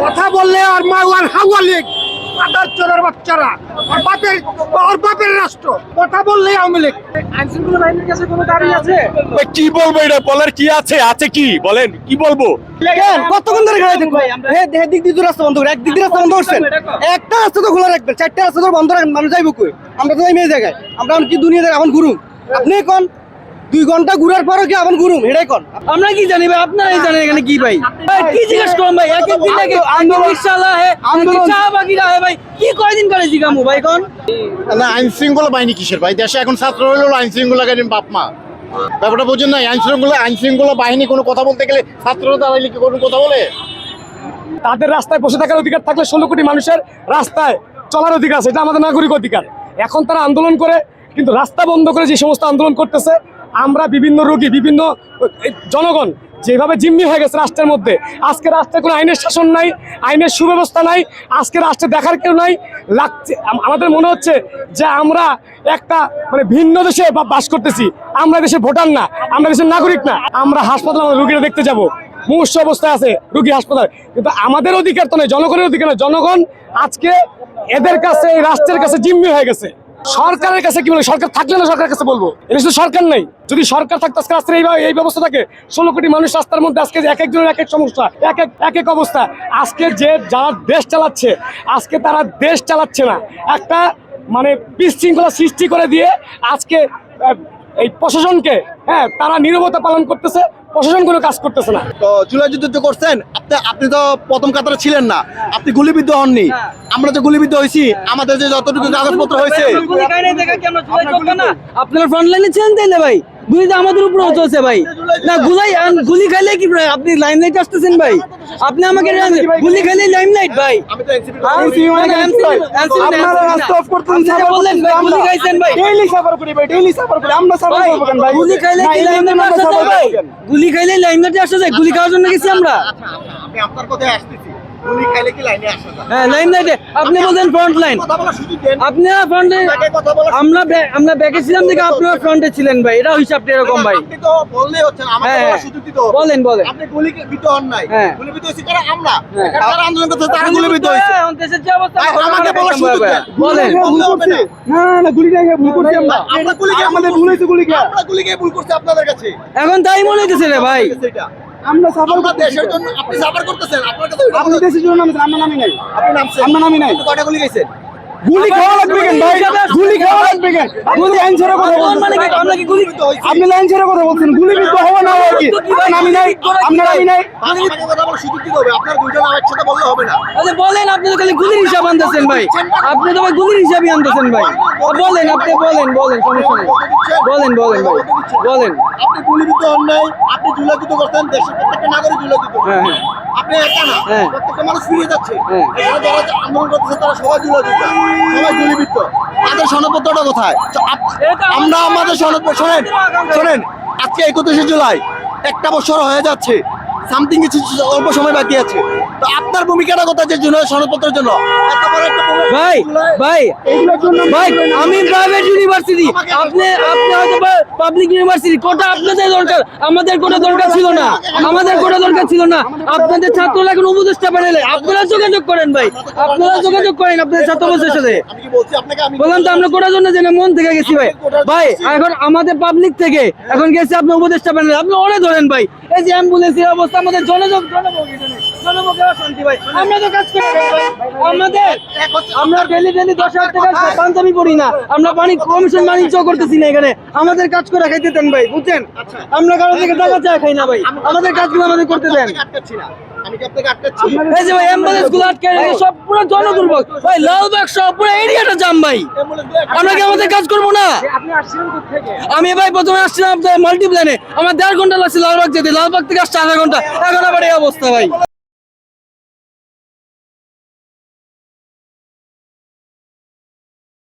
কথা বললে আর মা ওয়ান হাওয়ালিক আদার চোরের বাচ্চারা ওর বাপের রাষ্ট্র কথা বললে আওয়ামী লীগ। আইনশৃঙ্খলা বাহিনীর কাছে কোনো দাবি আছে? কি বলবো, এটা বলার কি আছে কি বলেন, কি বলবো? কতক্ষণ ধরে গাড়ি দেখবো? দিক দিয়ে রাস্তা বন্ধ করে, একদিক দিয়ে রাস্তা বন্ধ করছেন, একটা রাস্তা তো খোলা রাখবেন, চারটা রাস্তা তো বন্ধ রাখেন, মানুষ যাইব কই? আমরা তো এই জায়গায়, আমরা কি দুনিয়া জায়গায় এখন ঘুরুম? আপনি কোন 2 ঘন্টা ঘুরার পরও কি এখন ঘুরুম? এটাই কোন, আমরা কি জানি ভাই? আপনারাই জানেন এখানে কি ভাই? কি জিজ্ঞেস করুন ভাই? এক এক দিন আগে রিকশাওয়ালা হে, চাবাগিরা হে ভাই, কি কয়দিন করে জিগামু ভাই কোন? না, আইন শৃঙ্খলা বাহিনী কিসের ভাই? দেশে এখন ছাত্র হলেও আইন শৃঙ্খলা বাপ মা, ব্যাপারটা বোঝেন না? আইন শৃঙ্খলা বাহিনী কোনো কথা বলতে গেলে ছাত্ররা দাঁড়াইলে কি কোনো কথা বলে? তাদের রাস্তায় বসে থাকার অধিকার থাকলে 16 কোটি মানুষের রাস্তায় চলার অধিকার আছে, এটা আমাদের নাগরিক অধিকার। এখন তারা আন্দোলন করে, কিন্তু রাস্তা বন্ধ করে যে সমস্ত আন্দোলন করতেছে, আমরা বিভিন্ন রোগী, বিভিন্ন জনগণ যেভাবে জিম্মি হয়ে গেছে রাষ্ট্রের মধ্যে। আজকে রাষ্ট্রে কোনো আইনের শাসন নাই, আইনের সুব্যবস্থা নাই, আজকে রাষ্ট্রে দেখার কেউ নাই। লাগছে আমাদের মনে হচ্ছে যে আমরা একটা মানে ভিন্ন দেশে বাস করতেছি। আমরা দেশের ভোটার না, আমরা দেশের নাগরিক না। আমরা হাসপাতালে আমাদের রোগীরা দেখতে যাব, মুমূর্ষু অবস্থায় আছে রোগী হাসপাতালে, কিন্তু আমাদের অধিকার তো নেই, জনগণের অধিকার নয়। জনগণ আজকে এদের কাছে, এই রাষ্ট্রের কাছে জিম্মি হয়ে গেছে। সরকারের কাছে কি বলে? সরকার থাকলে না সরকারের কাছে বলবো? এটা শুধু সরকার নেই, যদি সরকার থাকতো আজকে রাস্তার এই ব্যবস্থা থাকে। 16 কোটি মানুষ রাস্তার মধ্যে, আজকে এক একজনের এক এক সমস্যা, এক এক অবস্থা। আজকে যে যারা দেশ চালাচ্ছে, আজকে তারা দেশ চালাচ্ছে না, একটা মানে বিশৃঙ্খলা সৃষ্টি করে দিয়ে আজকে এই প্রশাসনকে, তারা নীরবতা পালন করতেছে, প্রশাসন কোনো কাজ করতেছে না। তো জুলাই যুদ্ধ তো করছেন আপনি তো প্রথম কাতারে ছিলেন না, আপনি গুলিবিদ্ধ হননি। আমরা যে গুলিবিদ্ধ হয়েছি, আমাদের যে যতটুকু কাগজপত্র হয়েছে, আপনারা ফ্রন্ট লাইনে ছিলেন তাই না ভাই? গুলি তো আমাদের উপরে চলছে ভাই। না গুলি খাইলে কি আপনি লাইম লাইট আসতেছেন ভাই? আপনি আমাকে গুলি খাইলে লাইম লাইট ভাই? আমি তো এনসিপি আপনারা রাস্তা অফ করতেন, বললেন ভাই গুলি খাইছেন ভাই। ডেইলি সাফার করি ভাই, ডেইলি সাফার করি, আমরা সাফার করব কেন ভাই? গুলি খাইলে কি লাইম লাইট আসা যায় ভাই? গুলি খাইলে লাইম লাইট আসা যায়? গুলি খাওয়ার জন্য গেছি আমরা। আমি আপনার কথায় আসতেছি, গুলি খাইলে কি লাইনে আসা যায়? হ্যাঁ, লাইম লাইটে আপনি বলেন ফ্রন্ট লাইন, কথা বলার সুযোগ দেন। আপনারা ফ্রন্টে, কথা বলার আমরা ব্যাকে ছিলাম দেখে আপনারা ফ্রন্টে ছিলেন ভাই। এটা হিসাবটা এরকম ভাই। আপনি তো বললেই হচ্ছে না, আমাকে বলার সুযোগ দিতে হবে। বলেন আপনি গুলিবিদ্ধ হন নাই, হ্যাঁ। গুলিবিদ্ধ হয়েছি কারা? আমরা। হ্যাঁ। যারা আন্দোলন করতেছে তারা গুলিবিদ্ধ হয়েছে। এখন দেশের যে অবস্থা, আমাকে বলার সুযোগ দেন। বলেন। বললে হবে না। না গুলি খাই ভুল করছি আমরা। আমরা গুলি খেয়ে আমাদের ভুল হয়েছে, গুলি খেয়ে। আমরা গুলি খেয়ে ভুল করছি আপনাদের কাছে। এখন তাই মনে হইতেছে রে ভাই। সেটা আমরা সাফার আমরা করতেছি। দেশের জন্য আপনি সাফার করতেছেন, আপনার কাছে আপনি দেশের জন্য নামছেন, আমরা নামি নাই। আপনি নামছেন, আমরা নামি নাই। আপনি কয়টা গুলি খেয়েছেন? গুলি খাওয়া লাগবে কেন ভাই? গুলি খাওয়া লাগবে কেন? আপনি লাইন ছেড়ে কথা বলছেন। মানে কি আমরা কি গুলি আপনি লাইন ছেড়ে কথা বলছেন, গুলিবিদ্ধ হওয়া না হয় কি? নামি নাই, আমরা নামি নাই। আমাকে কথা বলার সুযোগ দিতে হবে। আপনার দুইজন একসাথে বললে হবে না। আচ্ছা বলেন, আপনি তো খালি গুলির হিসাব আনতেছেন ভাই। আপনি তো ভাই গুলির হিসাবই আনতেছেন ভাই। বলেন, আপনি বলেন সমস্যা নেই। বলেন ভাই, বলেন। আপনি গুলিবিদ্ধ হন নাই, আপনি জুলাই যুদ্ধ করছেন, দেশের প্রত্যেকটা নাগরিক জুলাই যুদ্ধ করছে। হ্যাঁ। আপনি একা না, হ্যাঁ। প্রত্যেকটা মানুষ ফিরে যাচ্ছে। হ্যাঁ। এখানে যারা আন্দোলন করতেছে তারা সবাই জুলাই যুদ্ধ, সবাই গুলিবিদ্ধ। তাদের সনদপত্রটা কোথায়? আমরা আমাদের সনদপত্র শোনেন, আজকে 31শে জুলাই, একটা বছর হয়ে যাচ্ছে, সামথিং কিছু অল্প সময় বাকি আছে। তো আপনার ভূমিকাটা কোথায় যে জুলাই সনদপত্রের জন্য? এত বড় একটা ভাই আমি প্রাইভেট ইউনিভার্সিটি, আপনি হয়তো পাবলিক ইউনিভার্সিটি, কোটা আপনাদের দরকার, আমাদের কোটা দরকার ছিল না। আপনাদের ছাত্ররা এখন উপদেষ্টা প্যানেলে, আপনারা যোগাযোগ করেন ভাই, আপনাদের ছাত্র অবস্থার সাথে। আমি কি বলছি আপনাকে? আমি বললাম তো আমরা কোটার জন্য জেনে মন থেকে গেছি ভাই। এখন আমাদের পাবলিক থেকে এখন গেছে আপনার উপদেষ্টা প্যানেলে, আপনি ওরে ধরেন ভাই। এই যে অ্যাম্বুলেন্সের অবস্থা, আমাদের জনভোগের অশান্তি ভাই। আমরা তো কাজ করি ভাই, আমরা ডেলি 10,000 টাকা পাঞ্জাবি পড়ি না, আমরা কমিশন বাণিজ্য করতেছি না এখানে। আমাদের কাজ করে খাইতে দেন ভাই, বুঝছেন? আমরা কারো থেকে টাকা চাই খাই না ভাই, আমাদের কাজগুলো আমাদের করতে দেন। আটকাচ্ছি না, আমি কি আপনাকে আটকাচ্ছি? এই যে ভাই অ্যাম্বুলেন্স গুলো আটকে রেখে সব পুরো জনদুর্ভোগ ভাই, লালবাগ সব পুরো এরিয়াটা জাম ভাই। আমরা কি আমাদের কাজ করবো না? আমি ভাই প্রথমে আসছিলাম মাল্টিপ্ল্যানে, আমার 1.5 ঘন্টা লাগছে লালবাগ যেতে, লালবাগ থেকে আসছে 1/2 ঘন্টা, এখন আবার এই অবস্থা ভাই।